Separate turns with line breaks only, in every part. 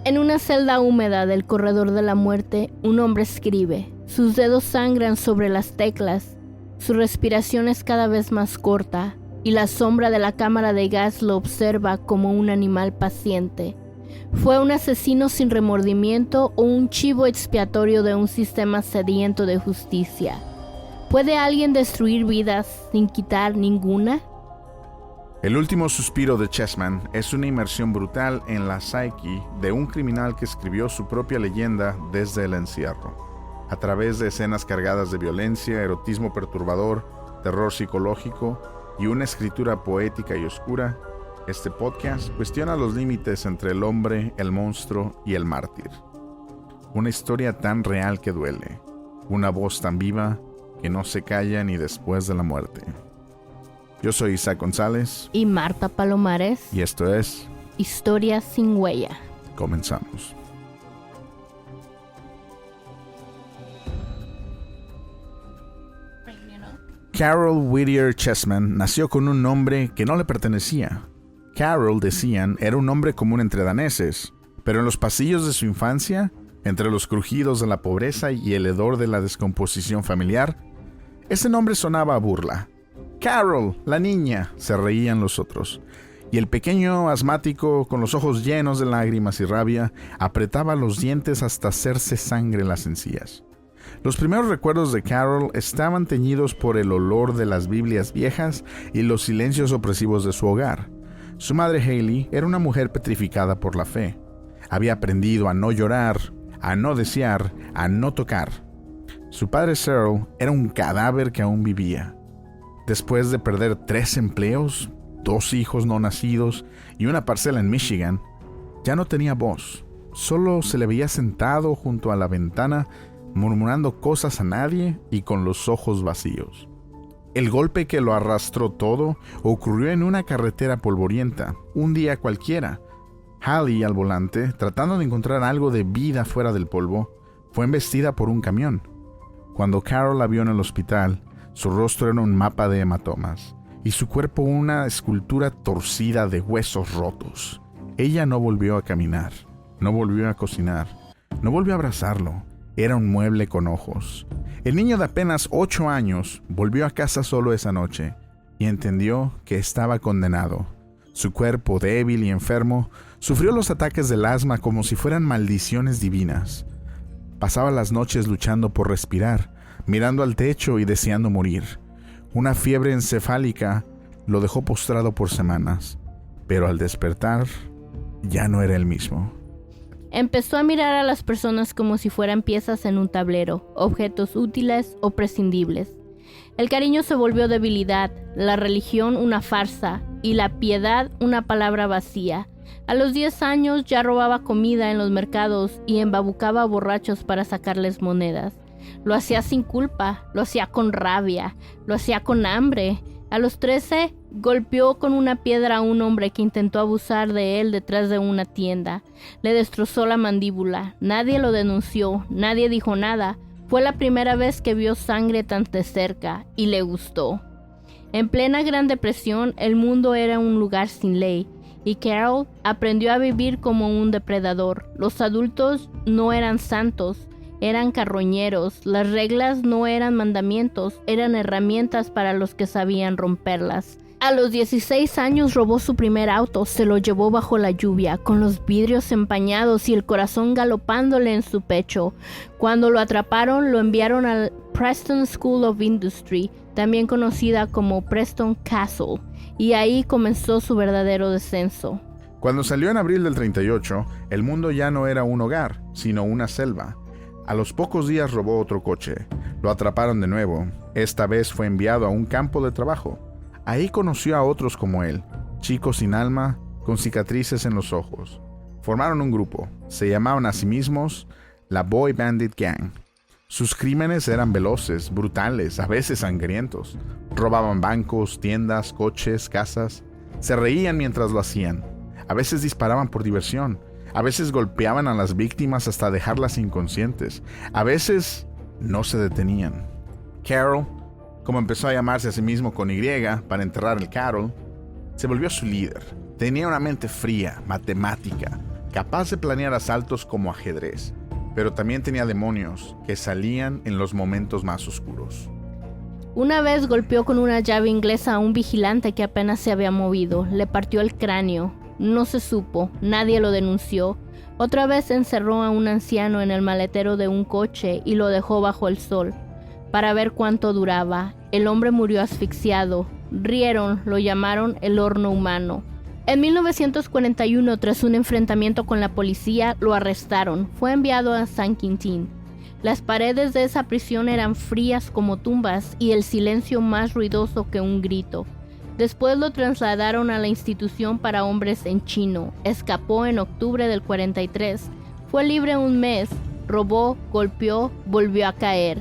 En una celda húmeda del corredor de la muerte, un hombre escribe. Sus dedos sangran sobre las teclas. Su respiración es cada vez más corta, y la sombra de la cámara de gas lo observa como un animal paciente. ¿Fue un asesino sin remordimiento o un chivo expiatorio de un sistema sediento de justicia? ¿Puede alguien destruir vidas sin quitar ninguna?
El último suspiro de Chessman es una inmersión brutal en la psique de un criminal que escribió su propia leyenda desde el encierro. A través de escenas cargadas de violencia, erotismo perturbador, terror psicológico y una escritura poética y oscura, este podcast cuestiona los límites entre el hombre, el monstruo y el mártir. Una historia tan real que duele, una voz tan viva que no se calla ni después de la muerte. Yo soy Isaac González
y Marta Palomares,
y esto es
Historias sin huella.
Comenzamos. Carol Whittier Chessman nació con un nombre que no le pertenecía. Carol, decían, era un nombre común entre daneses, pero en los pasillos de su infancia, entre los crujidos de la pobreza y el hedor de la descomposición familiar, ese nombre sonaba a burla. Carol, la niña, se reían los otros, y el pequeño asmático, con los ojos llenos de lágrimas y rabia, apretaba los dientes hasta hacerse sangre en las encías. Los primeros recuerdos de Carol estaban teñidos por el olor de las Biblias viejas y los silencios opresivos de su hogar. Su madre Hayley era una mujer petrificada por la fe. Había aprendido a no llorar, a no desear, a no tocar. Su padre Cyril era un cadáver que aún vivía. Después de perder 3 empleos, 2 hijos no nacidos y una parcela en Michigan, ya no tenía voz. Solo se le veía sentado junto a la ventana, murmurando cosas a nadie y con los ojos vacíos. El golpe que lo arrastró todo ocurrió en una carretera polvorienta, un día cualquiera. Hallie, al volante, tratando de encontrar algo de vida fuera del polvo, fue embestida por un camión. Cuando Carol la vio en el hospital, su rostro era un mapa de hematomas y su cuerpo una escultura torcida de huesos rotos. Ella no volvió a caminar, no volvió a cocinar, no volvió a abrazarlo. Era un mueble con ojos. El niño de apenas 8 años volvió a casa solo esa noche y entendió que estaba condenado. Su cuerpo, débil y enfermo, sufrió los ataques del asma como si fueran maldiciones divinas. Pasaba las noches luchando por respirar, mirando al techo y deseando morir. Una fiebre encefálica lo dejó postrado por semanas, pero al despertar ya no era el mismo.
Empezó a mirar a las personas como si fueran piezas en un tablero, objetos útiles o prescindibles. El cariño se volvió debilidad, la religión una farsa y la piedad una palabra vacía. A los 10 años ya robaba comida en los mercados y embabucaba a borrachos para sacarles monedas. Lo hacía sin culpa, lo hacía con rabia, lo hacía con hambre. A los 13, golpeó con una piedra a un hombre que intentó abusar de él detrás de una tienda. Le destrozó la mandíbula. Nadie lo denunció, nadie dijo nada. Fue la primera vez que vio sangre tan de cerca y le gustó. En plena Gran Depresión, el mundo era un lugar sin ley y Carol aprendió a vivir como un depredador. Los adultos no eran santos. Eran carroñeros, las reglas no eran mandamientos, eran herramientas para los que sabían romperlas. A los 16 años robó su primer auto, se lo llevó bajo la lluvia, con los vidrios empañados y el corazón galopándole en su pecho. Cuando lo atraparon, lo enviaron al Preston School of Industry, también conocida como Preston Castle, y ahí comenzó su verdadero descenso.
Cuando salió en abril del 38, el mundo ya no era un hogar, sino una selva. A los pocos días robó otro coche. Lo atraparon de nuevo. Esta vez fue enviado a un campo de trabajo. Ahí conoció a otros como él, chicos sin alma, con cicatrices en los ojos. Formaron un grupo. Se llamaban a sí mismos la Boy Bandit Gang. Sus crímenes eran veloces, brutales, a veces sangrientos. Robaban bancos, tiendas, coches, casas. Se reían mientras lo hacían. A veces disparaban por diversión. A veces golpeaban a las víctimas hasta dejarlas inconscientes. A veces no se detenían. Carol, como empezó a llamarse a sí mismo con Y para enterrar el Carol, se volvió su líder. Tenía una mente fría, matemática, capaz de planear asaltos como ajedrez, pero también tenía demonios que salían en los momentos más oscuros.
Una vez golpeó con una llave inglesa a un vigilante que apenas se había movido. Le partió el cráneo. No se supo, nadie lo denunció. Otra vez encerró a un anciano en el maletero de un coche y lo dejó bajo el sol para ver cuánto duraba. El hombre murió asfixiado. Rieron, lo llamaron el horno humano. En 1941, tras un enfrentamiento con la policía, lo arrestaron. Fue enviado a San Quintín. Las paredes de esa prisión eran frías como tumbas y el silencio más ruidoso que un grito. Después lo trasladaron a la institución para hombres en Chino. Escapó en octubre del 43. Fue libre un mes. Robó, golpeó, volvió a caer.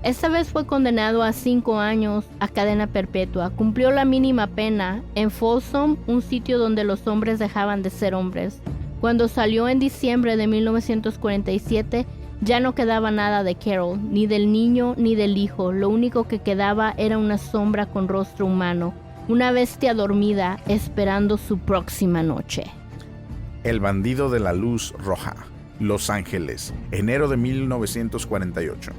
Esta vez fue condenado a 5 años a cadena perpetua. Cumplió la mínima pena en Folsom, un sitio donde los hombres dejaban de ser hombres. Cuando salió en diciembre de 1947, ya no quedaba nada de Carol, ni del niño ni del hijo. Lo único que quedaba era una sombra con rostro humano, una bestia dormida esperando su próxima noche.
El bandido de la luz roja, Los Ángeles, enero de 1948.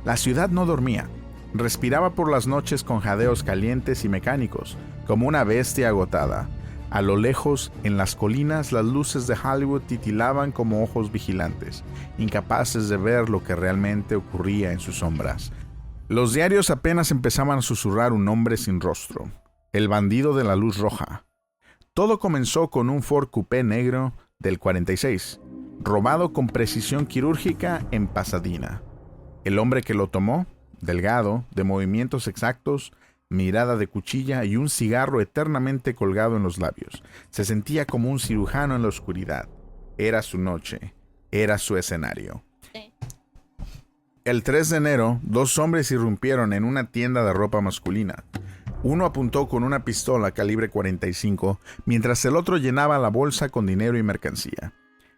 La ciudad no dormía. Respiraba por las noches con jadeos calientes y mecánicos, como una bestia agotada. A lo lejos, en las colinas, las luces de Hollywood titilaban como ojos vigilantes, incapaces de ver lo que realmente ocurría en sus sombras. Los diarios apenas empezaban a susurrar un nombre sin rostro: el bandido de la luz roja. Todo comenzó con un Ford Coupé negro del 46, robado con precisión quirúrgica en Pasadena. El hombre que lo tomó, delgado, de movimientos exactos, mirada de cuchilla y un cigarro eternamente colgado en los labios. Se sentía como un cirujano en la oscuridad. Era su noche. Era su escenario. Sí. El 3 de enero, 2 hombres irrumpieron en una tienda de ropa masculina. Uno apuntó con una pistola calibre 45, mientras el otro llenaba la bolsa con dinero y mercancía.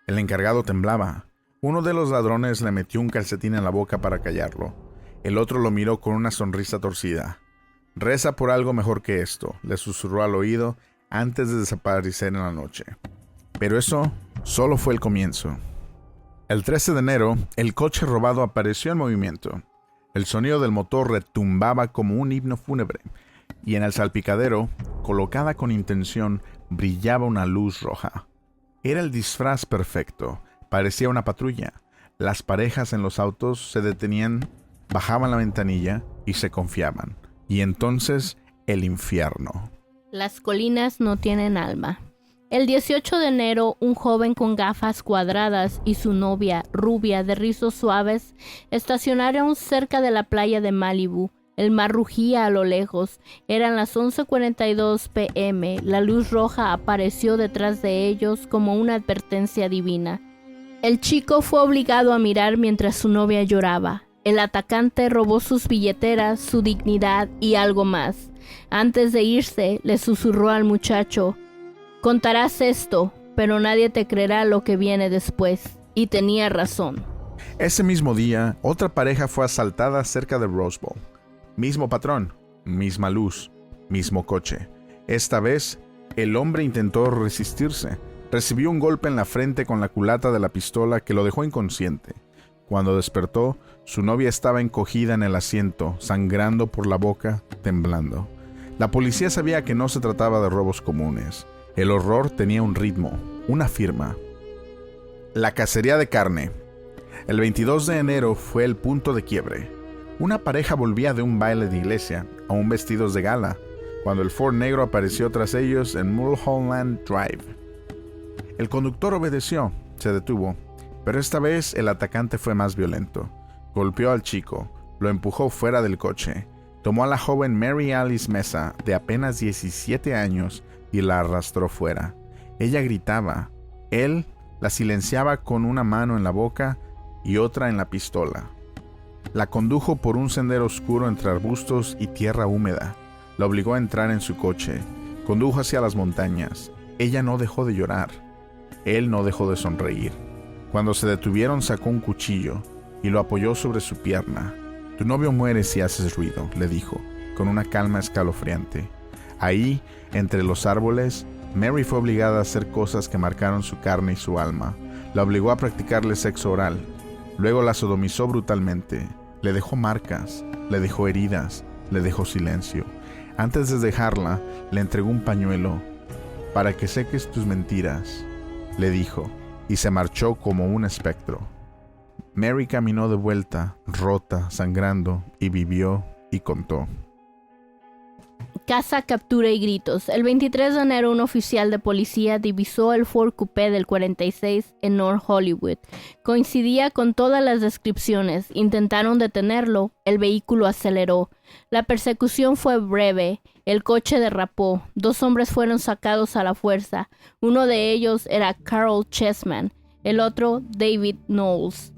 El encargado temblaba. Uno de los ladrones le metió un calcetín en la boca para callarlo. El otro lo miró con una sonrisa torcida. «Reza por algo mejor que esto», le susurró al oído antes de desaparecer en la noche. Pero eso solo fue el comienzo. El 13 de enero, el coche robado apareció en movimiento. El sonido del motor retumbaba como un himno fúnebre, y en el salpicadero, colocada con intención, brillaba una luz roja. Era el disfraz perfecto. Parecía una patrulla. Las parejas en los autos se detenían, bajaban la ventanilla y se confiaban. Y entonces, el infierno.
Las colinas no tienen alma. El 18 de enero, un joven con gafas cuadradas y su novia, rubia de rizos suaves, estacionaron cerca de la playa de Malibu. El mar rugía a lo lejos. Eran las 11:42 p.m. La luz roja apareció detrás de ellos como una advertencia divina. El chico fue obligado a mirar mientras su novia lloraba. El atacante robó sus billeteras, su dignidad y algo más. Antes de irse, le susurró al muchacho: «Contarás esto, pero nadie te creerá lo que viene después». Y tenía razón.
Ese mismo día, otra pareja fue asaltada cerca de Rose Bowl. Mismo patrón, misma luz, mismo coche. Esta vez, el hombre intentó resistirse. Recibió un golpe en la frente con la culata de la pistola que lo dejó inconsciente. Cuando despertó, su novia estaba encogida en el asiento, sangrando por la boca, temblando. La policía sabía que no se trataba de robos comunes. El horror tenía un ritmo, una firma. La cacería de carne. El 22 de enero fue el punto de quiebre. Una pareja volvía de un baile de iglesia, aún vestidos de gala, cuando el Ford negro apareció tras ellos en Mulholland Drive. El conductor obedeció, se detuvo. Pero esta vez el atacante fue más violento. Golpeó al chico, lo empujó fuera del coche, tomó a la joven Mary Alice Mesa, de apenas 17 años, y la arrastró fuera. Ella gritaba. Él la silenciaba con una mano en la boca y otra en la pistola. La condujo por un sendero oscuro entre arbustos y tierra húmeda. La obligó a entrar en su coche. Condujo hacia las montañas. Ella no dejó de llorar. Él no dejó de sonreír. Cuando se detuvieron, sacó un cuchillo y lo apoyó sobre su pierna. «Tu novio muere si haces ruido», le dijo, con una calma escalofriante. Ahí, entre los árboles, Mary fue obligada a hacer cosas que marcaron su carne y su alma. La obligó a practicarle sexo oral. Luego la sodomizó brutalmente. Le dejó marcas, le dejó heridas, le dejó silencio. Antes de dejarla, le entregó un pañuelo. Para que seques tus mentiras, le dijo, y se marchó como un espectro. Mary caminó de vuelta, rota, sangrando, y vivió y contó.
Caza, captura y gritos. El 23 de enero, un oficial de policía divisó el Ford Coupé del 46 en North Hollywood. Coincidía con todas las descripciones. Intentaron detenerlo. El vehículo aceleró. La persecución fue breve. El coche derrapó. 2 hombres fueron sacados a la fuerza. Uno de ellos era Carol Chessman. El otro, David Knowles.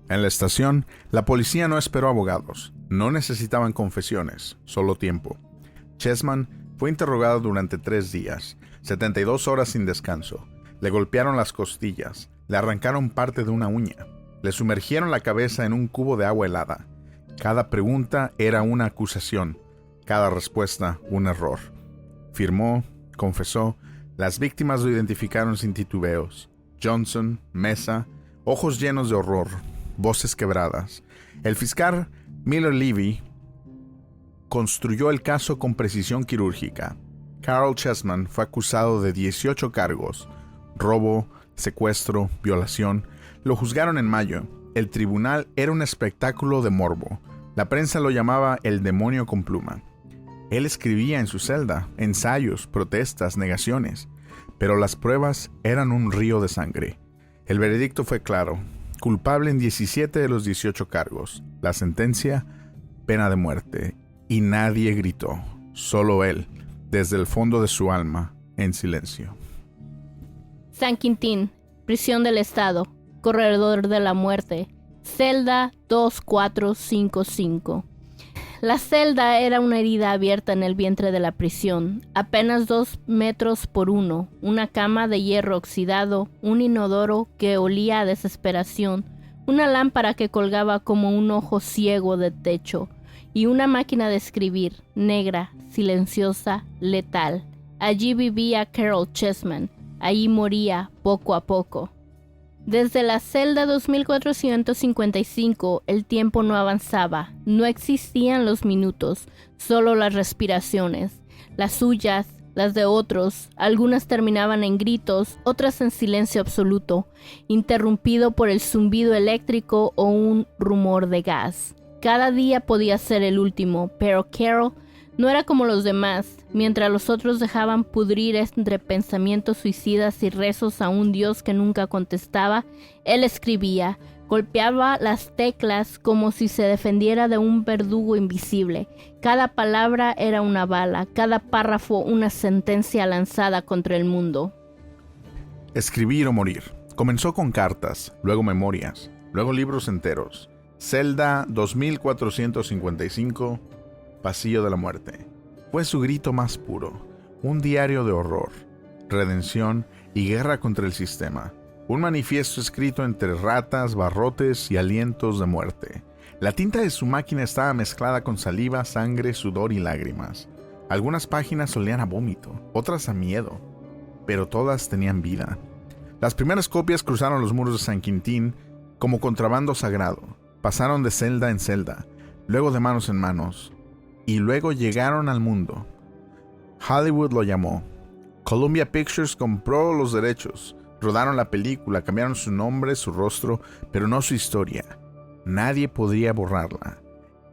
En la estación, la policía no esperó abogados. No necesitaban confesiones, solo tiempo. Chessman fue interrogado durante 3 días, 72 horas sin descanso. Le golpearon las costillas, le arrancaron parte de una uña, le sumergieron la cabeza en un cubo de agua helada. Cada pregunta era una acusación, cada respuesta un error. Firmó, confesó, las víctimas lo identificaron sin titubeos. Johnson, Mesa, ojos llenos de horror, voces quebradas. El fiscal Miller Levy construyó el caso con precisión quirúrgica. Carol Chessman fue acusado de 18 cargos: robo, secuestro, violación. Lo juzgaron en mayo. El tribunal era un espectáculo de morbo. La prensa lo llamaba el demonio con pluma. Él escribía en su celda ensayos, protestas, negaciones, pero las pruebas eran un río de sangre. El veredicto fue claro: culpable en 17 de los 18 cargos. La sentencia, pena de muerte. Y nadie gritó, solo él, desde el fondo de su alma, en silencio.
San Quintín, prisión del estado, corredor de la muerte, celda 2455. La celda era una herida abierta en el vientre de la prisión, apenas 2 metros por 1, una cama de hierro oxidado, un inodoro que olía a desesperación, una lámpara que colgaba como un ojo ciego del techo, y una máquina de escribir, negra, silenciosa, letal. Allí vivía Carol Chessman, allí moría poco a poco. Desde la celda 2455 el tiempo no avanzaba, no existían los minutos, solo las respiraciones, las suyas, las de otros. Algunas terminaban en gritos, otras en silencio absoluto, interrumpido por el zumbido eléctrico o un rumor de gas. Cada día podía ser el último, pero Carol no era como los demás. Mientras los otros dejaban pudrir entre pensamientos suicidas y rezos a un Dios que nunca contestaba, él escribía, golpeaba las teclas como si se defendiera de un verdugo invisible. Cada palabra era una bala, cada párrafo una sentencia lanzada contra el mundo.
Escribir o morir. Comenzó con cartas, luego memorias, luego libros enteros. Celda 2455, Pasillo de la Muerte. Fue su grito más puro, un diario de horror, redención y guerra contra el sistema. Un manifiesto escrito entre ratas, barrotes y alientos de muerte. La tinta de su máquina estaba mezclada con saliva, sangre, sudor y lágrimas. Algunas páginas olían a vómito, otras a miedo, pero todas tenían vida. Las primeras copias cruzaron los muros de San Quintín como contrabando sagrado. Pasaron de celda en celda, luego de manos en manos, y luego llegaron al mundo. Hollywood lo llamó. Columbia Pictures compró los derechos, rodaron la película, cambiaron su nombre, su rostro, pero no su historia. Nadie podría borrarla.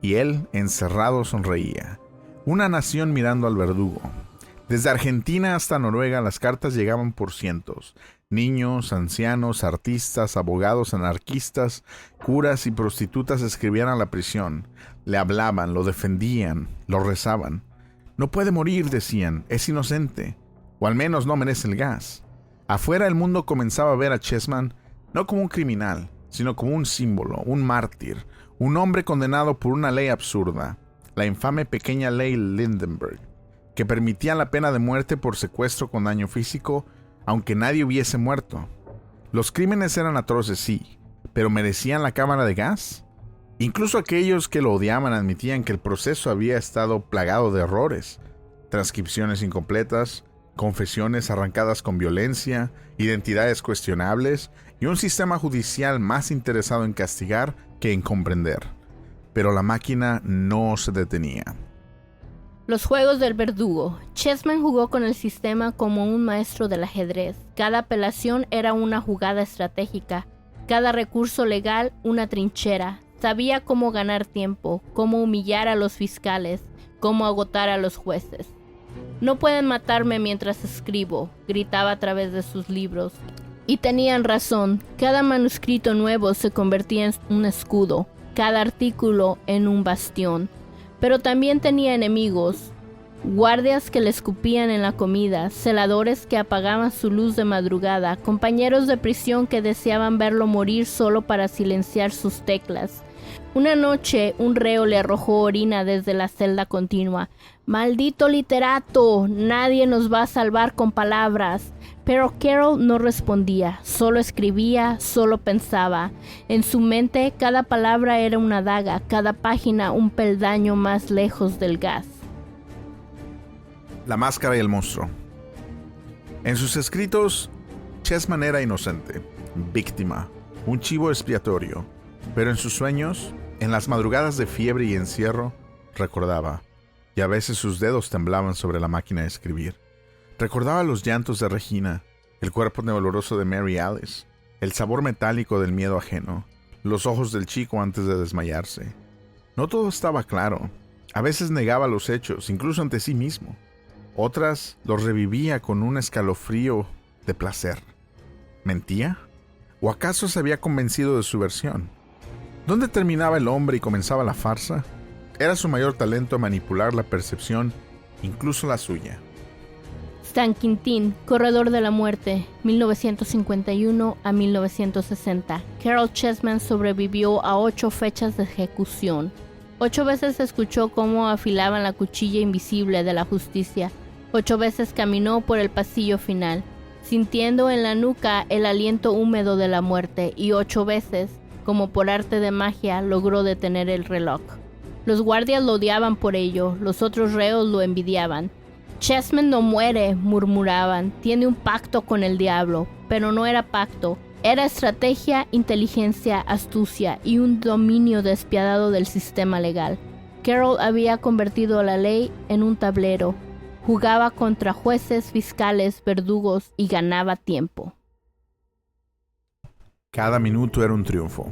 Y él, encerrado, sonreía. Una nación mirando al verdugo. Desde Argentina hasta Noruega las cartas llegaban por cientos. Niños, ancianos, artistas, abogados, anarquistas, curas y prostitutas escribían a la prisión. Le hablaban, lo defendían, lo rezaban. No puede morir, decían, es inocente. O al menos no merece el gas. Afuera el mundo comenzaba a ver a Chessman no como un criminal, sino como un símbolo, un mártir, un hombre condenado por una ley absurda, la infame pequeña ley Lindenberg, que permitía la pena de muerte por secuestro con daño físico, aunque nadie hubiese muerto. Los crímenes eran atroces, sí, pero ¿merecían la cámara de gas? Incluso aquellos que lo odiaban admitían que el proceso había estado plagado de errores, transcripciones incompletas, confesiones arrancadas con violencia, identidades cuestionables y un sistema judicial más interesado en castigar que en comprender. Pero la máquina no se detenía.
Los juegos del verdugo. Chessman jugó con el sistema como un maestro del ajedrez. Cada apelación era una jugada estratégica, cada recurso legal una trinchera. Sabía cómo ganar tiempo, cómo humillar a los fiscales, cómo agotar a los jueces. No pueden matarme mientras escribo, gritaba a través de sus libros. Y tenían razón, cada manuscrito nuevo se convertía en un escudo, cada artículo en un bastión. Pero también tenía enemigos, guardias que le escupían en la comida, celadores que apagaban su luz de madrugada, compañeros de prisión que deseaban verlo morir solo para silenciar sus teclas. Una noche, un reo le arrojó orina desde la celda continua. ¡Maldito literato! Nadie nos va a salvar con palabras. Pero Carroll no respondía, solo escribía, solo pensaba. En su mente, cada palabra era una daga, cada página un peldaño más lejos del gas.
La máscara y el monstruo. En sus escritos, Chessman era inocente, víctima, un chivo expiatorio. Pero en sus sueños, en las madrugadas de fiebre y encierro, recordaba, y a veces sus dedos temblaban sobre la máquina de escribir. Recordaba los llantos de Regina, el cuerpo tembloroso de Mary Alice, el sabor metálico del miedo ajeno, los ojos del chico antes de desmayarse. No todo estaba claro. A veces negaba los hechos, incluso ante sí mismo. Otras los revivía con un escalofrío de placer. ¿Mentía? ¿O acaso se había convencido de su versión? ¿Dónde terminaba el hombre y comenzaba la farsa? Era su mayor talento manipular la percepción, incluso la suya.
San Quintín, Corredor de la Muerte, 1951 a 1960. Carroll Chessman sobrevivió a 8 fechas de ejecución. 8 veces escuchó cómo afilaban la cuchilla invisible de la justicia. 8 veces caminó por el pasillo final, sintiendo en la nuca el aliento húmedo de la muerte, y 8 veces, como por arte de magia, logró detener el reloj. Los guardias lo odiaban por ello, los otros reos lo envidiaban. Chessman no muere, murmuraban, tiene un pacto con el diablo, pero no era pacto, era estrategia, inteligencia, astucia y un dominio despiadado del sistema legal. Carroll había convertido la ley en un tablero, jugaba contra jueces, fiscales, verdugos y ganaba tiempo.
Cada minuto era un triunfo.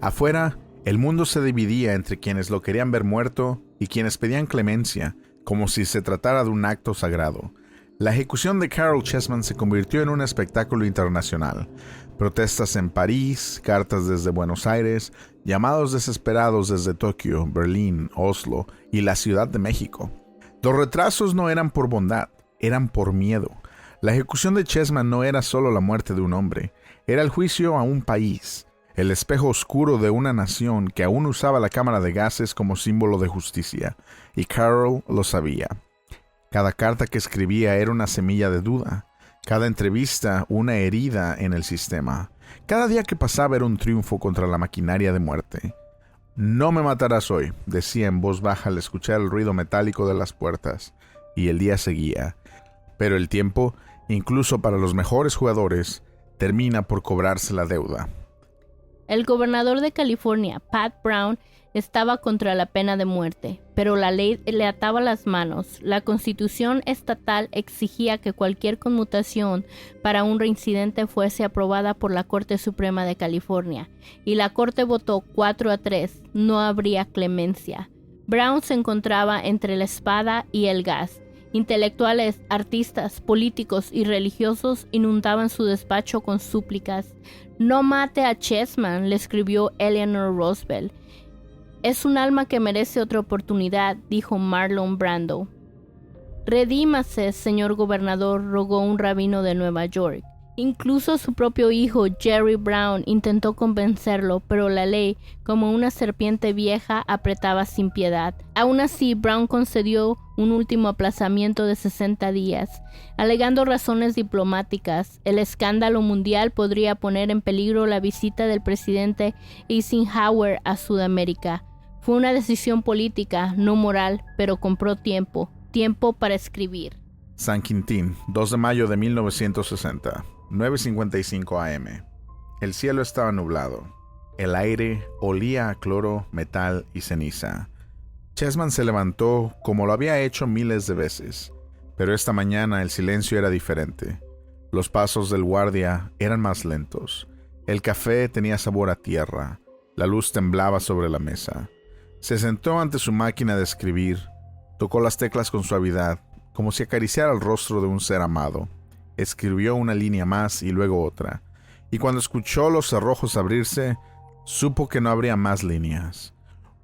Afuera, el mundo se dividía entre quienes lo querían ver muerto y quienes pedían clemencia, como si se tratara de un acto sagrado. La ejecución de Carroll Chessman se convirtió en un espectáculo internacional. Protestas en París, cartas desde Buenos Aires, llamados desesperados desde Tokio, Berlín, Oslo y la Ciudad de México. Los retrasos no eran por bondad, eran por miedo. La ejecución de Chessman no era solo la muerte de un hombre, era el juicio a un país, el espejo oscuro de una nación que aún usaba la cámara de gases como símbolo de justicia, y Carroll lo sabía. Cada carta que escribía era una semilla de duda, cada entrevista una herida en el sistema. Cada día que pasaba era un triunfo contra la maquinaria de muerte. «No me matarás hoy», decía en voz baja al escuchar el ruido metálico de las puertas, y el día seguía. Pero el tiempo, incluso para los mejores jugadores, termina por cobrarse la deuda.
El gobernador de California, Pat Brown, estaba contra la pena de muerte, pero la ley le ataba las manos. La constitución estatal exigía que cualquier conmutación para un reincidente fuese aprobada por la Corte Suprema de California, y la Corte votó 4-3, no habría clemencia. Brown se encontraba entre la espada y el gas. Intelectuales, artistas, políticos y religiosos inundaban su despacho con súplicas. «No mate a Chessman», le escribió Eleanor Roosevelt. «Es un alma que merece otra oportunidad», dijo Marlon Brando. «Redímase, señor gobernador», rogó un rabino de Nueva York. Incluso su propio hijo, Jerry Brown, intentó convencerlo, pero la ley, como una serpiente vieja, apretaba sin piedad. Aún así, Brown concedió un último aplazamiento de 60 días, alegando razones diplomáticas. El escándalo mundial podría poner en peligro la visita del presidente Eisenhower a Sudamérica. Fue una decisión política, no moral, pero compró tiempo para escribir.
San Quintín, 2 de mayo de 1960, 9:55 a.m. El cielo estaba nublado. El aire olía a cloro, metal y ceniza. Chessman se levantó como lo había hecho miles de veces, pero esta mañana el silencio era diferente. Los pasos del guardia eran más lentos. El café tenía sabor a tierra. La luz temblaba sobre la mesa. Se sentó ante su máquina de escribir. Tocó las teclas con suavidad, como si acariciara el rostro de un ser amado. Escribió una línea más y luego otra, y cuando escuchó los cerrojos abrirse, supo que no habría más líneas.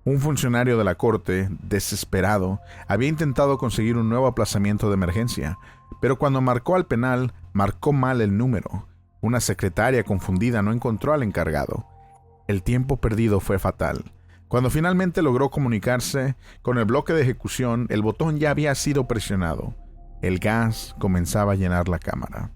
Un funcionario de la corte, desesperado, había intentado conseguir un nuevo aplazamiento de emergencia, pero cuando marcó al penal, marcó mal el número. Una secretaria confundida no encontró al encargado. El tiempo perdido fue fatal. Cuando finalmente logró comunicarse con el bloque de ejecución, el botón ya había sido presionado. El gas comenzaba a llenar la cámara.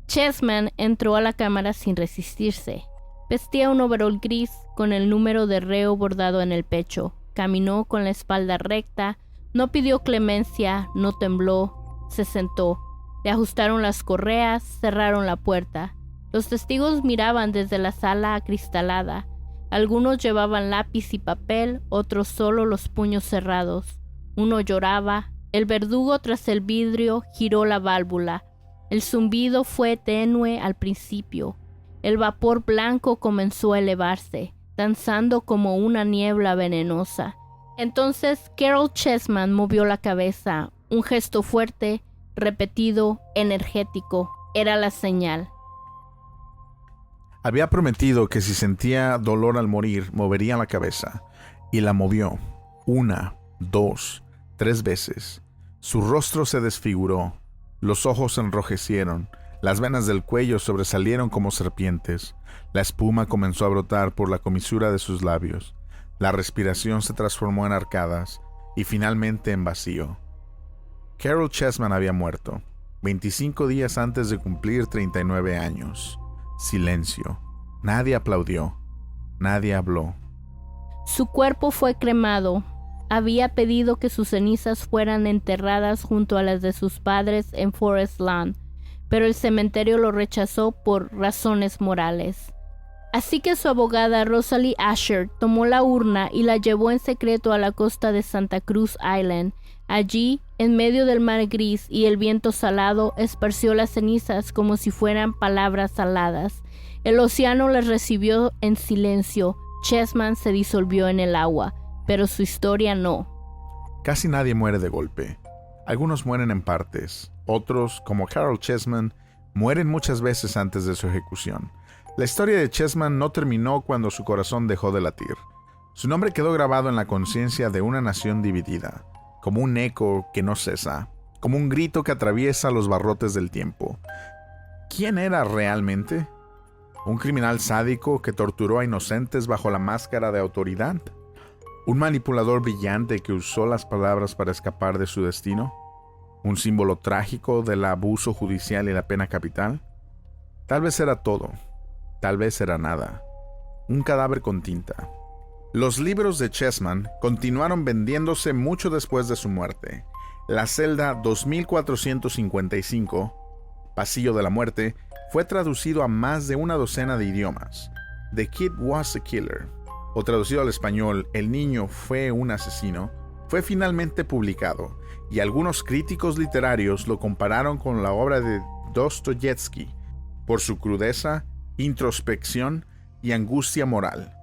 Chessman entró a la cámara sin resistirse. Vestía un overol gris con el número de reo bordado en el pecho. Caminó con la espalda recta, no pidió clemencia, no tembló, se sentó. Le ajustaron las correas, cerraron la puerta. Los testigos miraban desde la sala acristalada. Algunos llevaban lápiz y papel, otros solo los puños cerrados. Uno lloraba. El verdugo tras el vidrio giró la válvula. El zumbido fue tenue al principio. El vapor blanco comenzó a elevarse, danzando como una niebla venenosa. Entonces Carol Chessman movió la cabeza. Un gesto fuerte, repetido, energético. Era la señal.
Había prometido que si sentía dolor al morir, movería la cabeza. Y la movió. 1, 2, 3 veces. Su rostro se desfiguró. Los ojos se enrojecieron. Las venas del cuello sobresalieron como serpientes. La espuma comenzó a brotar por la comisura de sus labios. La respiración se transformó en arcadas y finalmente en vacío. Carol Chessman había muerto, 25 días antes de cumplir 39 años. Silencio. Nadie aplaudió. Nadie habló.
Su cuerpo fue cremado. Había pedido que sus cenizas fueran enterradas junto a las de sus padres en Forest Lawn, pero el cementerio lo rechazó por razones morales. Así que su abogada Rosalie Asher tomó la urna y la llevó en secreto a la costa de Santa Cruz Island. Allí, en medio del mar gris y el viento salado, esparció las cenizas como si fueran palabras saladas. El océano las recibió en silencio. Chessman se disolvió en el agua, pero su historia no.
Casi nadie muere de golpe. Algunos mueren en partes. Otros, como Carol Chessman, mueren muchas veces antes de su ejecución. La historia de Chessman no terminó cuando su corazón dejó de latir. Su nombre quedó grabado en la conciencia de una nación dividida, como un eco que no cesa, como un grito que atraviesa los barrotes del tiempo. ¿Quién era realmente? ¿Un criminal sádico que torturó a inocentes bajo la máscara de autoridad? ¿Un manipulador brillante que usó las palabras para escapar de su destino? ¿Un símbolo trágico del abuso judicial y la pena capital? Tal vez era todo. Tal vez era nada. Un cadáver con tinta. Los libros de Chessman continuaron vendiéndose mucho después de su muerte. La celda 2455, Pasillo de la Muerte, fue traducido a más de una docena de idiomas. The Kid Was a Killer, o traducido al español, El niño fue un asesino, fue finalmente publicado, y algunos críticos literarios lo compararon con la obra de Dostoyevsky por su crudeza, introspección y angustia moral.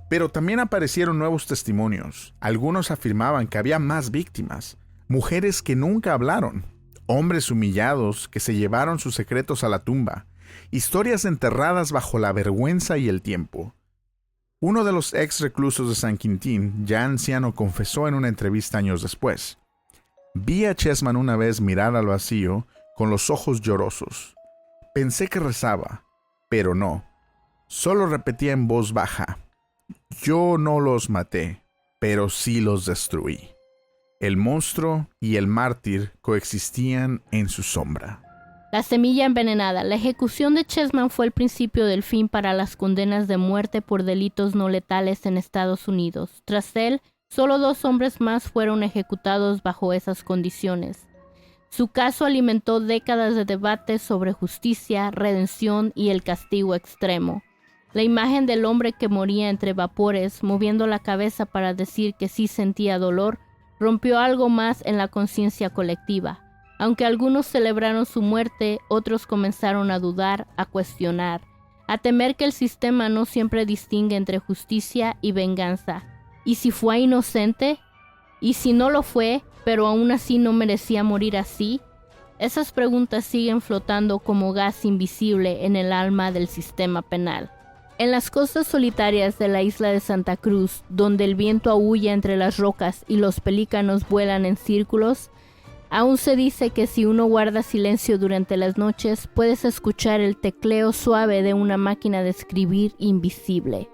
Pero también aparecieron nuevos testimonios. Algunos afirmaban que había más víctimas, mujeres que nunca hablaron, hombres humillados que se llevaron sus secretos a la tumba, historias enterradas bajo la vergüenza y el tiempo. Uno de los ex reclusos de San Quintín, ya anciano, confesó en una entrevista años después: vi a Chessman una vez mirar al vacío con los ojos llorosos. Pensé que rezaba, pero no. Solo repetía en voz baja: yo no los maté, pero sí los destruí. El monstruo y el mártir coexistían en su sombra.
La semilla envenenada. La ejecución de Chessman fue el principio del fin para las condenas de muerte por delitos no letales en Estados Unidos. Tras él, solo 2 hombres más fueron ejecutados bajo esas condiciones. Su caso alimentó décadas de debates sobre justicia, redención y el castigo extremo. La imagen del hombre que moría entre vapores, moviendo la cabeza para decir que sí sentía dolor, rompió algo más en la conciencia colectiva. Aunque algunos celebraron su muerte, otros comenzaron a dudar, a cuestionar, a temer que el sistema no siempre distingue entre justicia y venganza. ¿Y si fue inocente? ¿Y si no lo fue, pero aún así no merecía morir así? Esas preguntas siguen flotando como gas invisible en el alma del sistema penal. En las costas solitarias de la isla de Santa Cruz, donde el viento aúlla entre las rocas y los pelícanos vuelan en círculos, aún se dice que si uno guarda silencio durante las noches, puedes escuchar el tecleo suave de una máquina de escribir invisible.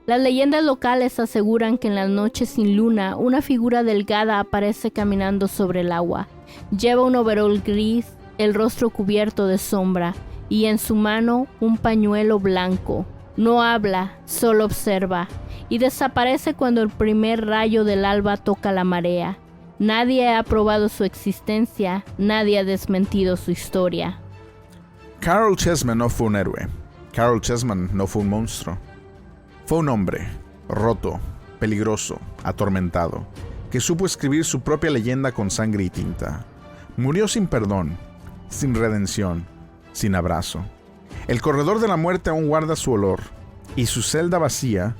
Las leyendas locales aseguran que en las noches sin luna, una figura delgada aparece caminando sobre el agua. Lleva un overol gris, el rostro cubierto de sombra, y en su mano un pañuelo blanco. No habla, solo observa, y desaparece cuando el primer rayo del alba toca la marea. Nadie ha probado su existencia, nadie ha desmentido su historia.
Caryl Chessman no fue un héroe. Caryl Chessman no fue un monstruo. Fue un hombre, roto, peligroso, atormentado, que supo escribir su propia leyenda con sangre y tinta. Murió sin perdón, sin redención, sin abrazo. El corredor de la muerte aún guarda su olor, y su celda vacía,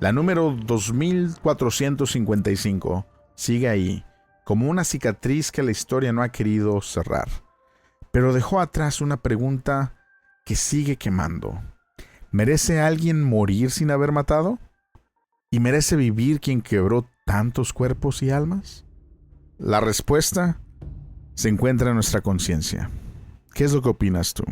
la número 2455, sigue ahí, como una cicatriz que la historia no ha querido cerrar. Pero dejó atrás una pregunta que sigue quemando. ¿Merece alguien morir sin haber matado? ¿Y merece vivir quien quebró tantos cuerpos y almas? La respuesta se encuentra en nuestra conciencia. ¿Qué es lo que opinas tú?